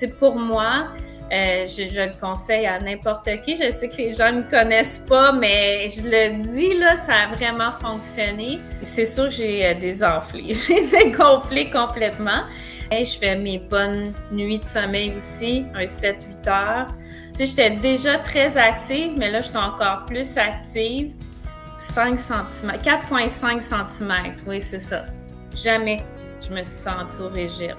sais, pour moi, je le conseille à n'importe qui. Je sais que les gens ne me connaissent pas, mais je le dis, là, ça a vraiment fonctionné. C'est sûr que j'ai désenflé. J'ai dégonflé complètement. Et je fais mes bonnes nuits de sommeil aussi, un 7-8 heures. Tu sais, j'étais déjà très active, mais là, je suis encore plus active. 5 cm, 4,5 cm, oui, c'est ça. Jamais je me suis sentie au régime.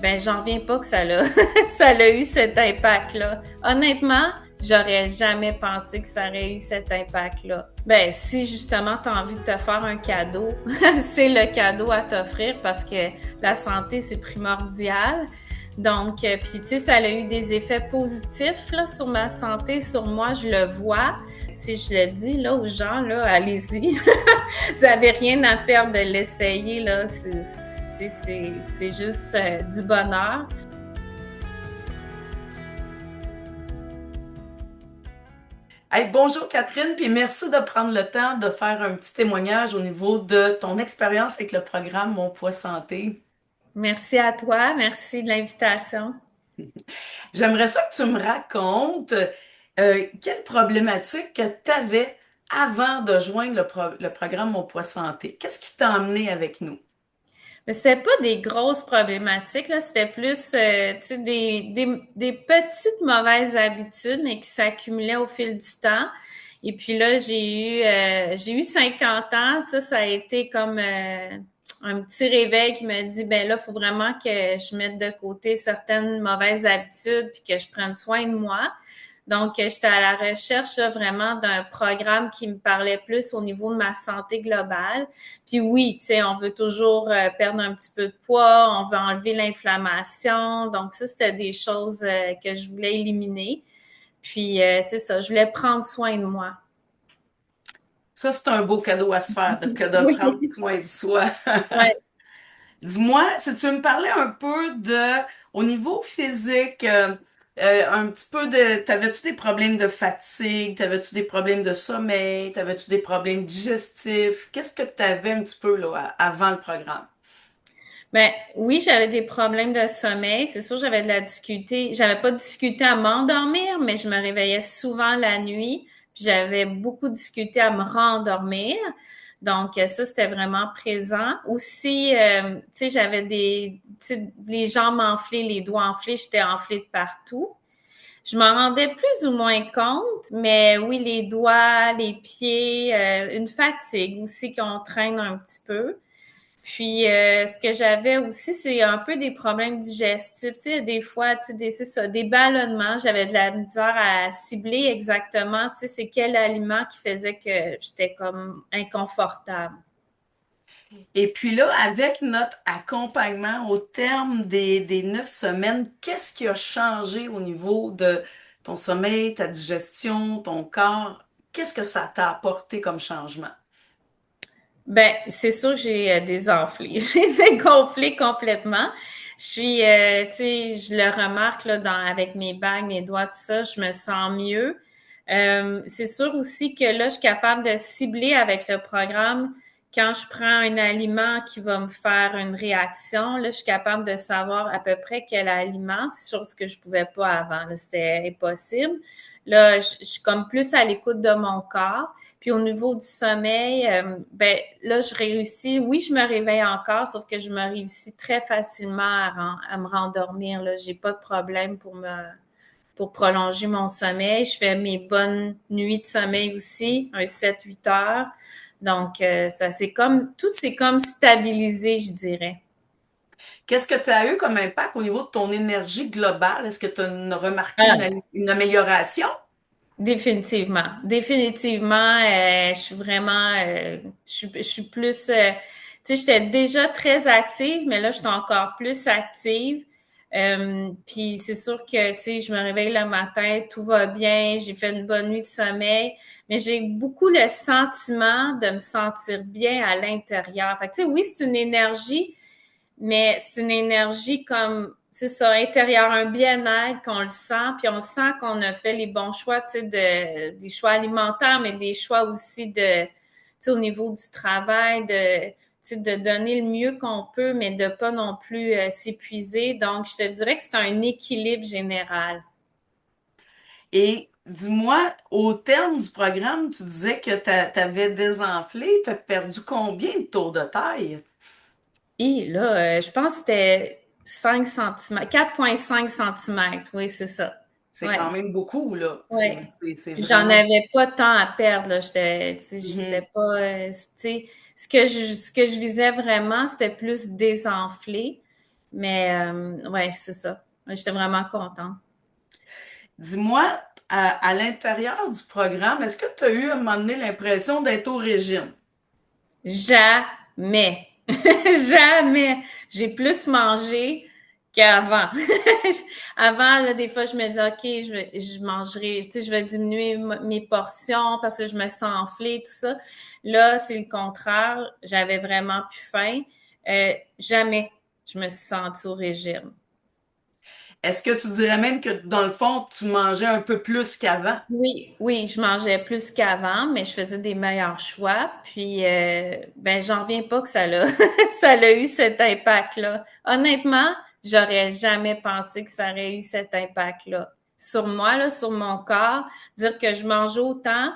Ben, j'en reviens pas que ça a eu cet impact-là. Honnêtement, j'aurais jamais pensé que ça aurait eu cet impact-là. Ben, si justement tu as envie de te faire un cadeau, c'est le cadeau à t'offrir parce que la santé, c'est primordial. Donc, puis tu sais, ça a eu des effets positifs là, sur ma santé, sur moi, je le vois. Si je le dis là aux gens, là, allez-y. Vous n'avez rien à perdre de l'essayer, là. C'est juste du bonheur. Hey, bonjour Catherine, puis merci de prendre le temps de faire un petit témoignage au niveau de ton expérience avec le programme Mon Poids Santé. Merci à toi. Merci de l'invitation. J'aimerais ça que tu me racontes quelle problématique que tu avais avant de joindre le programme Mon Poids Santé. Qu'est-ce qui t'a emmené avec nous? Mais c'était pas des grosses problématiques, là. C'était plus, tu sais, des petites mauvaises habitudes, mais qui s'accumulaient au fil du temps. Et puis là, j'ai eu 50 ans. Ça a été comme un petit réveil qui m'a dit, ben là, il faut vraiment que je mette de côté certaines mauvaises habitudes puis que je prenne soin de moi. Donc, j'étais à la recherche là, vraiment d'un programme qui me parlait plus au niveau de ma santé globale. Puis oui, tu sais, on veut toujours perdre un petit peu de poids, on veut enlever l'inflammation. Donc ça, c'était des choses que je voulais éliminer. Puis c'est ça, je voulais prendre soin de moi. Ça, c'est un beau cadeau à se faire, que de prendre Oui. soin de soi. Ouais. Dis-moi, si tu me parlais un peu au niveau physique, un petit peu t'avais-tu des problèmes de fatigue, t'avais-tu des problèmes de sommeil, t'avais-tu des problèmes digestifs? Qu'est-ce que t'avais un petit peu là, avant le programme? Ben oui, j'avais des problèmes de sommeil. C'est sûr, j'avais de la difficulté. J'avais pas de difficulté à m'endormir, mais je me réveillais souvent la nuit. Puis j'avais beaucoup de difficulté à me rendormir. Donc ça, c'était vraiment présent. Aussi, tu sais, j'avais tu sais, les jambes enflées, les doigts enflés. J'étais enflée de partout. Je m'en rendais plus ou moins compte, mais oui, les doigts, les pieds, une fatigue aussi qu'on traîne un petit peu. Puis, ce que j'avais aussi, c'est un peu des problèmes digestifs. Tu sais, des fois, tu sais, c'est ça, des ballonnements. J'avais de la misère à cibler exactement, tu sais, c'est quel aliment qui faisait que j'étais comme inconfortable. Et puis là, avec notre accompagnement au terme des 9 semaines, qu'est-ce qui a changé au niveau de ton sommeil, ta digestion, ton corps? Qu'est-ce que ça t'a apporté comme changement? Ben, c'est sûr que j'ai désenflé. J'ai dégonflé complètement. Je suis, tu sais, je le remarque là avec mes bagues, mes doigts, tout ça, je me sens mieux. C'est sûr aussi que là, je suis capable de cibler avec le programme quand je prends un aliment qui va me faire une réaction. Là, je suis capable de savoir à peu près quel aliment. C'est chose que je pouvais pas avant. Là, c'était impossible. Là, je suis comme plus à l'écoute de mon corps. Puis au niveau du sommeil, ben là, je réussis. Oui, je me réveille encore, sauf que je me réussis très facilement à me rendormir. Là, j'ai pas de problème pour prolonger mon sommeil. Je fais mes bonnes nuits de sommeil aussi, un 7-8 heures. Donc, ça c'est comme tout s'est comme stabilisé, je dirais. Qu'est-ce que tu as eu comme impact au niveau de ton énergie globale? Est-ce que tu as remarqué Ah, une amélioration? définitivement. Définitivement, je suis vraiment, je suis plus, tu sais, j'étais déjà très active, mais là, je suis encore plus active. Puis c'est sûr que, tu sais, je me réveille le matin, tout va bien, j'ai fait une bonne nuit de sommeil, mais j'ai beaucoup le sentiment de me sentir bien à l'intérieur. Fait que, tu sais, oui, c'est une énergie, mais c'est une énergie comme, c'est ça, intérieur, un bien-être qu'on le sent, puis on sent qu'on a fait les bons choix, tu sais, des choix alimentaires, mais des choix aussi tu sais, au niveau du travail, tu sais, de donner le mieux qu'on peut, mais de pas non plus s'épuiser. Donc, je te dirais que c'est un équilibre général. Et dis-moi, au terme du programme, tu disais que t'avais désenflé, t'as perdu combien de tours de taille? Et là, je pense que c'était 5 cm, 4,5 cm. Oui, c'est ça. C'est Ouais, quand même beaucoup, là. ouais. C'est Puis j'en vraiment... avais pas tant à perdre, là. Mhm. J'étais pas, tu sais, ce que je visais vraiment, c'était plus désenfler. Mais, ouais, c'est ça. Ouais, j'étais vraiment contente. Dis-moi, à l'intérieur du programme, est-ce que tu as eu à un moment donné l'impression d'être au régime? Jamais. Jamais. J'ai plus mangé qu'avant. Avant, là, des fois, je me disais, OK, je mangerai, tu sais, je vais diminuer mes portions parce que je me sens enflée, tout ça. Là, c'est le contraire. J'avais vraiment plus faim. Jamais je me suis sentie au régime. Est-ce que tu dirais même que dans le fond, tu mangeais un peu plus qu'avant? Oui, oui, je mangeais plus qu'avant, mais je faisais des meilleurs choix. Puis, ben, j'en reviens pas que ça l'a, ça a eu cet impact-là. Honnêtement, j'aurais jamais pensé que ça aurait eu cet impact-là sur moi, là, sur mon corps. Dire que je mange autant,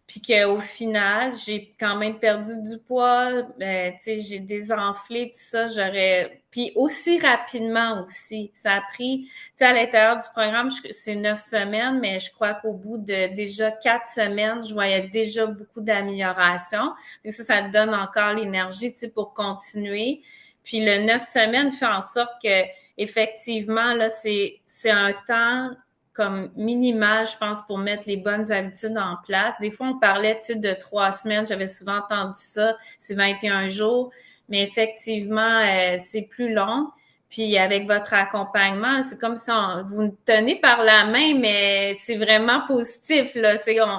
puis qu'au final, j'ai quand même perdu du poids, tu sais, j'ai désenflé, tout ça, j'aurais... Puis aussi rapidement aussi, ça a pris, tu sais, à l'intérieur du programme, c'est 9 semaines, mais je crois qu'au bout de déjà 4 semaines, je voyais déjà beaucoup d'amélioration. Et ça te donne encore l'énergie, tu sais, pour continuer. Puis le 9 semaines fait en sorte que, effectivement, là, c'est un temps comme minimal, je pense, pour mettre les bonnes habitudes en place. Des fois, on parlait, tu sais, de 3 semaines. J'avais souvent entendu ça. C'est 21 jours. Mais effectivement, c'est plus long. Puis avec votre accompagnement, c'est comme si vous nous tenez par la main, mais c'est vraiment positif, là.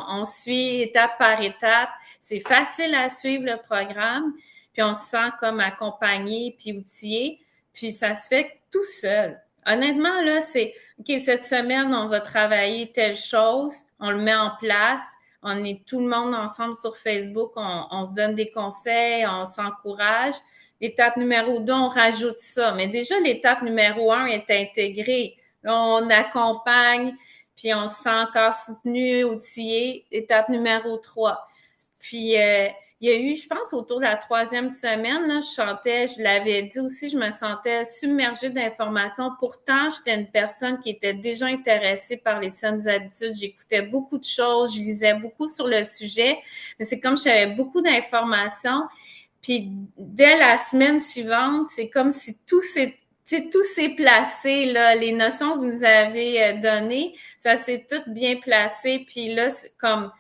On suit étape par étape. C'est facile à suivre le programme. Puis on se sent comme accompagné puis outillé. Puis ça se fait tout seul. Honnêtement, là, c'est OK, cette semaine, on va travailler telle chose, on le met en place, on est tout le monde ensemble sur Facebook, on se donne des conseils, on s'encourage. L'étape numéro 2, on rajoute ça. Mais déjà, l'étape numéro 1 est intégrée. Là, on accompagne, puis on se sent encore soutenu, outillé. Étape numéro 3. Puis, il y a eu, je pense, autour de la 3e semaine, là, je l'avais dit aussi, je me sentais submergée d'informations. Pourtant, j'étais une personne qui était déjà intéressée par les saines habitudes. J'écoutais beaucoup de choses, je lisais beaucoup sur le sujet, mais c'est comme j'avais beaucoup d'informations. Puis, dès la semaine suivante, c'est comme si tout s'est placé, là, les notions que vous nous avez données, ça s'est tout bien placé. Puis là, c'est comme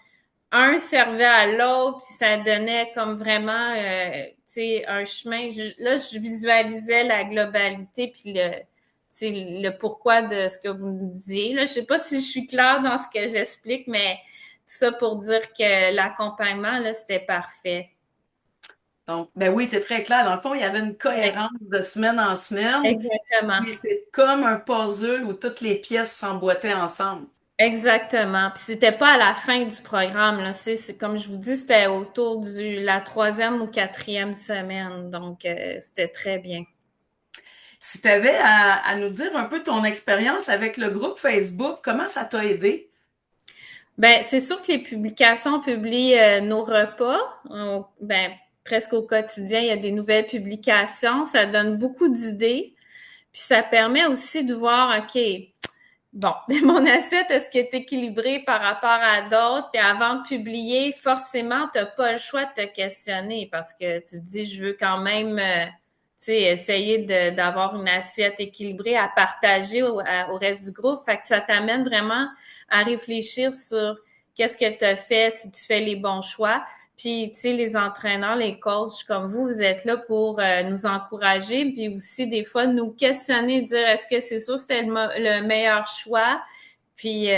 un servait à l'autre, puis ça donnait comme vraiment, tu sais, un chemin. Là, je visualisais la globalité, puis le pourquoi de ce que vous nous disiez. Là, je sais pas si je suis claire dans ce que j'explique, mais tout ça pour dire que l'accompagnement, là, c'était parfait. Donc, ben oui, c'est très clair. Dans le fond, il y avait une Ouais, cohérence de semaine en semaine. exactement. Puis c'est comme un puzzle où toutes les pièces s'emboîtaient ensemble. Exactement. Puis c'était pas à la fin du programme, là. C'est comme je vous dis, c'était autour la 3e ou 4e semaine. Donc, c'était très bien. Si tu avais à nous dire un peu ton expérience avec le groupe Facebook, comment ça t'a aidé? Ben, c'est sûr que les publications publient nos repas. Ben, presque au quotidien, il y a des nouvelles publications. Ça donne beaucoup d'idées. Puis ça permet aussi de voir, OK, bon, mon assiette, est-ce qu'elle est équilibrée par rapport à d'autres? Puis avant de publier, forcément, tu n'as pas le choix de te questionner parce que tu te dis, je veux quand même, tu sais, essayer d'avoir une assiette équilibrée à partager au reste du groupe. Fait que ça t'amène vraiment à réfléchir sur qu'est-ce que tu as fait, si tu fais les bons choix. Puis, tu sais, les entraîneurs, les coachs comme vous êtes là pour nous encourager, puis aussi des fois nous questionner, dire est-ce que c'est sûr que c'était le meilleur choix? Puis,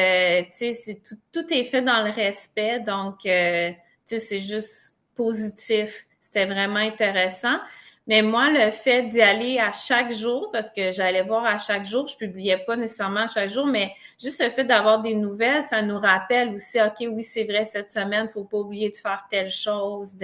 tu sais, tout est fait dans le respect, donc, tu sais, c'est juste positif. C'était vraiment intéressant. Mais moi, le fait d'y aller à chaque jour, parce que j'allais voir à chaque jour, je publiais pas nécessairement à chaque jour, mais juste le fait d'avoir des nouvelles, ça nous rappelle aussi, OK, oui, c'est vrai, cette semaine, faut pas oublier de faire telle chose,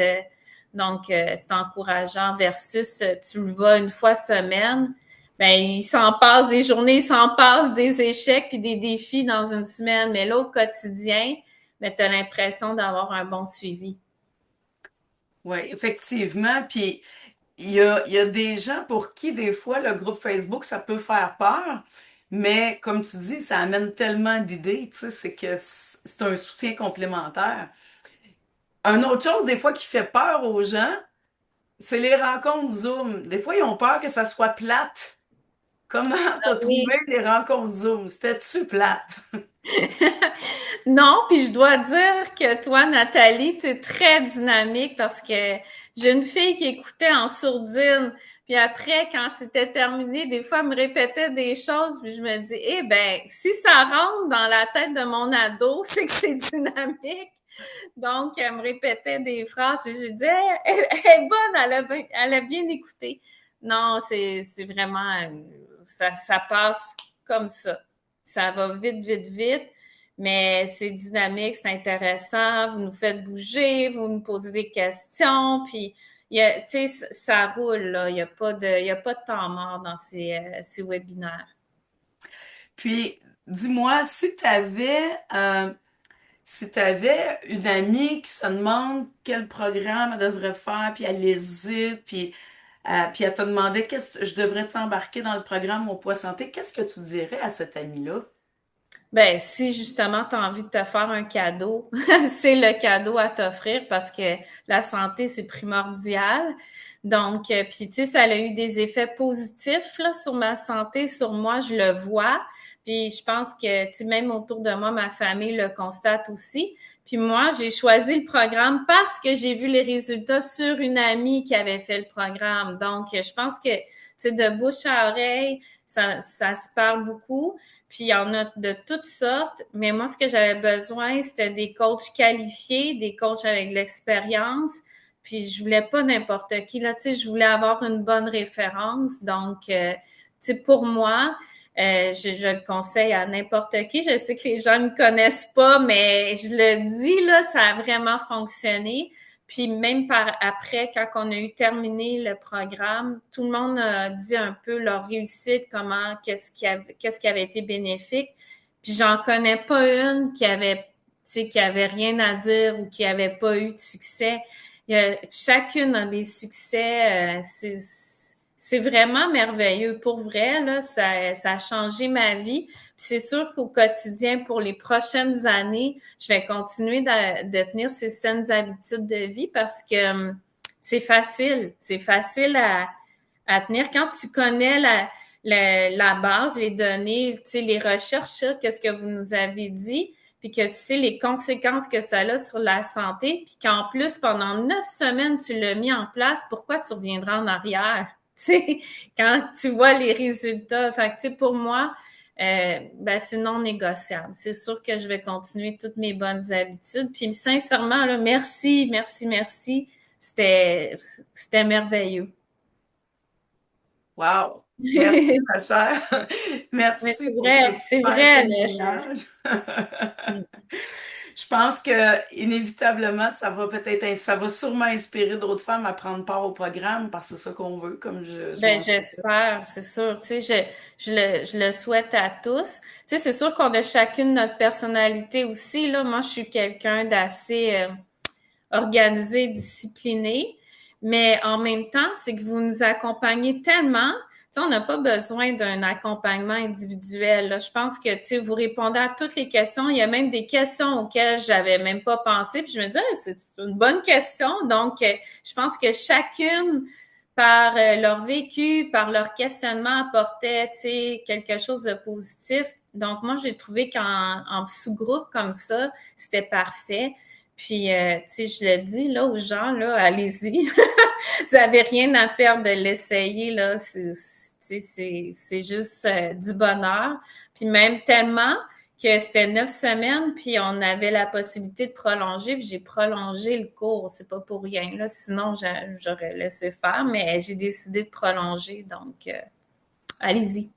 Donc, c'est encourageant versus tu le vas une fois semaine. Ben, il s'en passe des journées, il s'en passe des échecs puis des défis dans une semaine. Mais là, au quotidien, ben, tu as l'impression d'avoir un bon suivi. Oui, effectivement. Puis il y a des gens pour qui, des fois, le groupe Facebook, ça peut faire peur. Mais comme tu dis, ça amène tellement d'idées, tu sais, c'est que c'est un soutien complémentaire. Une autre chose, des fois, qui fait peur aux gens, c'est les rencontres Zoom. Des fois, ils ont peur que ça soit plate. Comment t'as trouvé Oui. les rencontres Zoom? C'était-tu plate? Non, puis je dois dire que toi, Nathalie, tu es très dynamique parce que j'ai une fille qui écoutait en sourdine. Puis après, quand c'était terminé, des fois, elle me répétait des choses, puis je me dis, eh ben, si ça rentre dans la tête de mon ado, c'est que c'est dynamique. Donc, elle me répétait des phrases, puis je disais, elle est bonne, elle a bien écouté. Non, c'est vraiment, ça passe comme ça. Ça va vite, vite, vite, mais c'est dynamique, c'est intéressant. Vous nous faites bouger, vous nous posez des questions, puis tu sais, ça roule, là. Il y a pas de temps mort dans ces webinaires. Puis, dis-moi, si tu avais une amie qui se demande quel programme elle devrait faire, puis elle hésite, puis elle te demandait qu'est-ce que je devrais t'embarquer dans le programme Mon Poids Santé, qu'est-ce que tu dirais à cette amie-là? Ben, si justement tu as envie de te faire un cadeau, c'est le cadeau à t'offrir parce que la santé, c'est primordial. Donc, puis tu sais, ça a eu des effets positifs là, sur ma santé, sur moi, je le vois. Puis je pense que, tu sais, même autour de moi, ma famille le constate aussi. Puis moi, j'ai choisi le programme parce que j'ai vu les résultats sur une amie qui avait fait le programme. Donc, je pense que, tu sais, de bouche à oreille, ça se parle beaucoup. Puis il y en a de toutes sortes, mais moi, ce que j'avais besoin, c'était des coachs qualifiés, des coachs avec de l'expérience. Puis je voulais pas n'importe qui. Là, tu sais, je voulais avoir une bonne référence. Donc, tu sais, pour moi, je le conseille à n'importe qui. Je sais que les gens ne me connaissent pas, mais je le dis, là, ça a vraiment fonctionné. Puis même par après, quand on a eu terminé le programme, tout le monde a dit un peu leur réussite, comment, qu'est-ce qui avait été bénéfique. Puis j'en connais pas une qui avait, tu sais, qui avait rien à dire ou qui avait pas eu de succès. Chacune a des succès. C'est vraiment merveilleux. Pour vrai, là, ça a changé ma vie. Puis c'est sûr qu'au quotidien, pour les prochaines années, je vais continuer de tenir ces saines habitudes de vie parce que c'est facile. C'est facile à tenir. Quand tu connais la base, les données, tu sais, les recherches, qu'est-ce que vous nous avez dit, puis que tu sais les conséquences que ça a sur la santé, puis qu'en plus, pendant 9 semaines, tu l'as mis en place, pourquoi tu reviendras en arrière? Tu sais, quand tu vois les résultats. Fait que, tu sais, pour moi, ben, c'est non négociable. C'est sûr que je vais continuer toutes mes bonnes habitudes. Puis sincèrement, là, merci, merci, merci. C'était merveilleux. Wow! Merci, ma chère. Mais Merci pour ce c'est super vrai, là, témoignage. Je pense que inévitablement, ça va sûrement inspirer d'autres femmes à prendre part au programme parce que c'est ça qu'on veut, comme je ben, mentionne. j'espère, c'est sûr. Tu sais, je le souhaite à tous. Tu sais, c'est sûr qu'on a chacune notre personnalité aussi. Là, moi, je suis quelqu'un d'assez organisé, discipliné. Mais en même temps, c'est que vous nous accompagnez tellement. Tu sais, on n'a pas besoin d'un accompagnement individuel. Là. Je pense que, tu sais, vous répondez à toutes les questions. Il y a même des questions auxquelles j'avais même pas pensé. Puis je me disais, ah, c'est une bonne question. Donc, je pense que chacune par leur vécu, par leur questionnement, apportait, tu sais, quelque chose de positif. Donc, moi, j'ai trouvé en sous-groupe comme ça, c'était parfait. Puis, tu sais, je le dis là aux gens, là, allez-y. Vous n'avez rien à perdre de l'essayer, là. C'est juste du bonheur. Puis même tellement que c'était 9 semaines, puis on avait la possibilité de prolonger, puis j'ai prolongé le cours. C'est pas pour rien, là. Sinon, j'aurais laissé faire, mais j'ai décidé de prolonger. Donc, allez-y.